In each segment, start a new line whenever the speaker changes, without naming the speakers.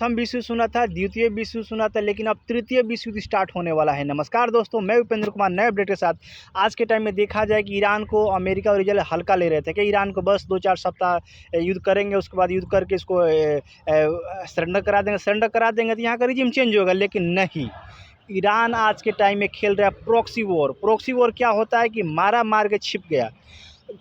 प्रथम विश्व युद्ध सुना था, द्वितीय विश्व युद्ध सुना था, लेकिन अब तृतीय विश्व युद्ध स्टार्ट होने वाला है। नमस्कार दोस्तों, मैं उपेंद्र कुमार नए अपडेट के साथ। आज के टाइम में देखा जाए कि ईरान को अमेरिका और इजराइल हल्का ले रहे थे कि ईरान को बस 2-4 सप्ताह युद्ध करेंगे, उसके बाद युद्ध करके इसको सरेंडर करा देंगे तो यहाँ का रिजिम चेंज होगा। लेकिन नहीं, ईरान आज के टाइम में खेल रहा है प्रॉक्सी वॉर। प्रॉक्सी वॉर क्या होता है कि मारा मार के छिप गया,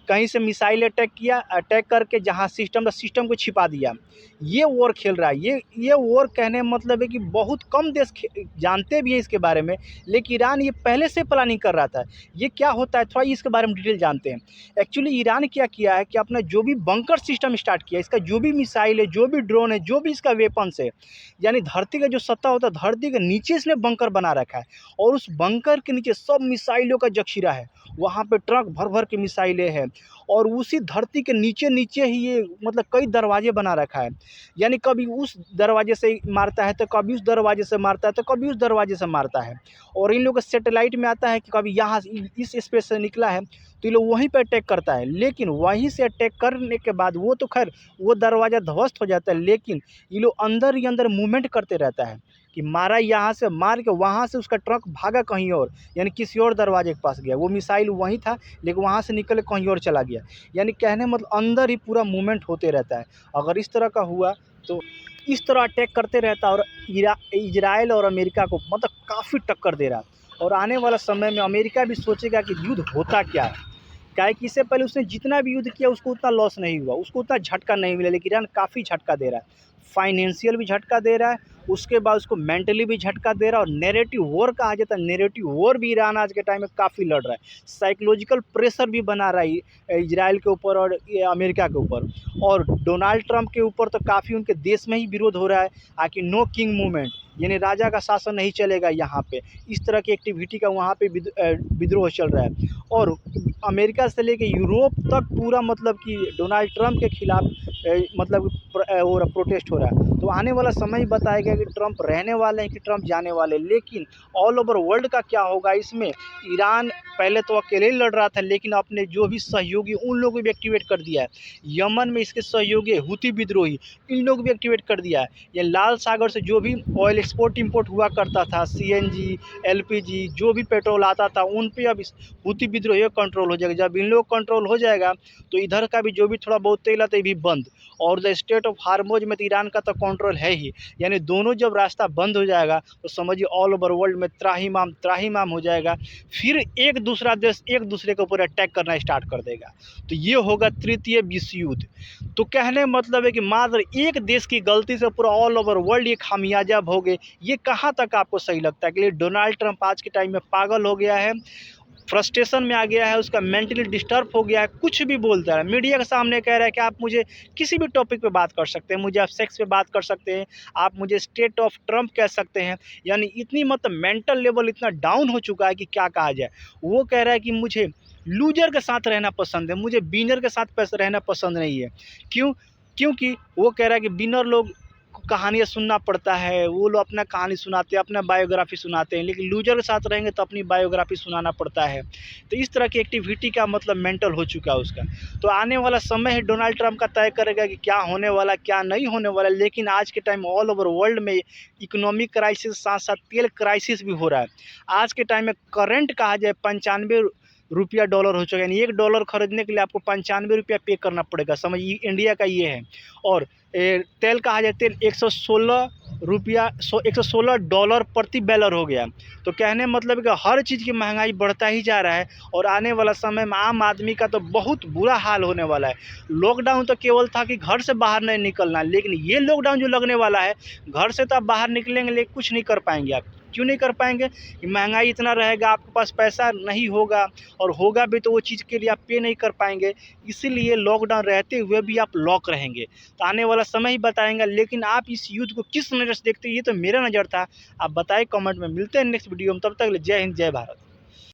कहीं से मिसाइल अटैक किया, अटैक करके जहां सिस्टम को छिपा दिया। ये वॉर खेल रहा है। ये वॉर कहने मतलब है कि बहुत कम देश जानते भी हैं इसके बारे में, लेकिन ईरान ये पहले से प्लानिंग कर रहा था। ये क्या होता है, थोड़ा इसके बारे में डिटेल जानते हैं। एक्चुअली ईरान क्या किया है कि अपना जो भी बंकर सिस्टम स्टार्ट किया, इसका जो भी मिसाइल है, जो भी ड्रोन है, जो भी इसका वेपन्स है, यानी धरती का जो सतह होता है, धरती के नीचे इसने बंकर बना रखा है और उस बंकर के नीचे सब मिसाइलों का जखीरा है। वहाँ पे ट्रक भर भर के मिसाइलें हैं और उसी धरती के नीचे नीचे ही ये मतलब कई दरवाजे बना रखा है। यानी कभी उस दरवाजे से मारता है तो कभी उस दरवाजे से मारता है तो कभी उस दरवाजे से मारता है। और इन लोगों का सैटेलाइट में आता है कि कभी यहाँ इस स्पेस से निकला है तो ये लोग वहीं पर अटैक करता है। लेकिन वहीं से अटैक करने के बाद वो तो खैर वो दरवाज़ा ध्वस्त हो जाता है, लेकिन ये लोग अंदर ही अंदर मूवमेंट करते रहता है कि मारा यहाँ से, मार के वहाँ से उसका ट्रक भागा कहीं और, यानी किसी और दरवाजे के पास गया। वो मिसाइल वहीं था लेकिन वहाँ से निकल के कहीं और चला गया। यानी कहने मतलब अंदर ही पूरा मूवमेंट होते रहता है। अगर इस तरह का हुआ तो इस तरह अटैक करते रहता है और इजराइल और अमेरिका को मतलब काफ़ी टक्कर दे रहा है। और आने वाला समय में अमेरिका भी सोचेगा कि युद्ध होता क्या है। क्या है कि इससे पहले उसने जितना भी युद्ध किया उसको उतना लॉस नहीं हुआ, उसको उतना झटका नहीं मिला, लेकिन ईरान काफ़ी झटका दे रहा है। फाइनेंशियल भी झटका दे रहा है, उसके बाद उसको मेंटली भी झटका दे रहा है। और नैरेटिव वॉर कहा जाता है, नैरेटिव वॉर भी ईरान आज के टाइम में काफ़ी लड़ रहा है। साइकोलॉजिकल प्रेशर भी बना रहा है इजराइल के ऊपर और अमेरिका के ऊपर। और डोनाल्ड ट्रंप के ऊपर तो काफ़ी उनके देश में ही विरोध हो रहा है आकि नो किंग मूवमेंट, यानी राजा का शासन नहीं चलेगा यहाँ पे। इस तरह की एक्टिविटी का वहाँ पे विद्रोह चल रहा है। और अमेरिका से लेके यूरोप तक पूरा मतलब कि डोनाल्ड ट्रंप के खिलाफ मतलब प्रोटेस्ट हो रहा है। तो आने वाला समय ही बताएगा कि ट्रंप रहने वाले हैं कि ट्रंप जाने वाले। लेकिन ऑल ओवर वर्ल्ड का क्या होगा इसमें। ईरान पहले तो अकेले ही लड़ रहा था, लेकिन अपने जो भी सहयोगी उन लोगों को भी एक्टिवेट कर दिया है। यमन में इसके सहयोगी हुती विद्रोही, इन लोग भी एक्टिवेट कर दिया है। ये लाल सागर से जो भी ऑयल एक्सपोर्ट इंपोर्ट हुआ करता था, सीएनजी, एलपीजी, जो भी पेट्रोल आता था, उन पे अब हुती विद्रोही कंट्रोल हो जाएगा। जब इन लोग कंट्रोल हो जाएगा तो इधर का भी जो भी थोड़ा बहुत तेल आता है भी बंद। और द स्टेट ऑफ हार्मोज में तो ईरान का तो कंट्रोल है ही। यानी दोनों जब रास्ता बंद हो जाएगा तो समझिए ऑल ओवर वर्ल्ड में त्राहिमाम हो जाएगा। फिर एक दूसरा देश एक दूसरे के ऊपर अटैक करना स्टार्ट कर देगा। तो ये होगा तृतीय विश्व युद्ध। तो कहने मतलब है कि मात्र एक देश की गलती से पूरा ऑल ओवर वर्ल्ड ये खामियाजा भोगे। ये कहाँ तक आपको सही लगता है कि डोनाल्ड ट्रंप आज के टाइम में पागल हो गया है, फ्रस्ट्रेशन में आ गया है, उसका मेंटली डिस्टर्ब हो गया है, कुछ भी बोलता है, मीडिया के सामने कह रहा है कि आप मुझे किसी भी टॉपिक पे बात कर सकते हैं, मुझे आप सेक्स पे बात कर सकते हैं, आप मुझे स्टेट ऑफ ट्रंप कह सकते हैं। यानी इतनी मतलब मेंटल लेवल इतना डाउन हो चुका है कि क्या कहा जाए। वो कह रहा है कि मुझे लूजर के साथ रहना पसंद है, मुझे विनर के साथ रहना पसंद नहीं है। क्योंकि वो कह रहा है कि विनर लोग को कहानियाँ सुनना पड़ता है, वो लोग अपना कहानी सुनाते हैं, अपना बायोग्राफी सुनाते हैं, लेकिन लूजर के साथ रहेंगे तो अपनी बायोग्राफी सुनाना पड़ता है। तो इस तरह की एक्टिविटी का मतलब मेंटल हो चुका है उसका। तो आने वाला समय है डोनाल्ड ट्रंप का तय करेगा कि क्या होने वाला क्या नहीं होने वाला। लेकिन आज के टाइम ऑल ओवर वर्ल्ड में इकोनॉमिक क्राइसिस साथ साथ तेल क्राइसिस भी हो रहा है। आज के टाइम में करंट कहा जाए 95 रुपया डॉलर हो चुका है, यानी $1 खरीदने के लिए आपको 95 रुपया पे करना पड़ेगा। समझिए इंडिया का ये है। और तेल कहा जाए तेल 116 रुपया $116 प्रति बैरल हो गया। तो कहने मतलब कि हर चीज़ की महंगाई बढ़ता ही जा रहा है। और आने वाला समय में आम आदमी का तो बहुत बुरा हाल होने वाला है। लॉकडाउन तो केवल था कि घर से बाहर नहीं निकलना, लेकिन ये लॉकडाउन जो लगने वाला है, घर से तो आप बाहर निकलेंगे लेकिन कुछ नहीं कर पाएंगे आप। क्यों नहीं कर पाएंगे कि महंगाई इतना रहेगा, आपके पास पैसा नहीं होगा, और होगा भी तो वो चीज़ के लिए आप पे नहीं कर पाएंगे। इसीलिए लॉकडाउन रहते हुए भी आप लॉक रहेंगे। तो आने वाला समय ही बताएंगा। लेकिन आप इस युद्ध को किस नज़र से देखते हैं, ये तो मेरा नज़र था। आप बताएं कमेंट में। मिलते हैं नेक्स्ट वीडियो में, तब तक जय हिंद जय भारत।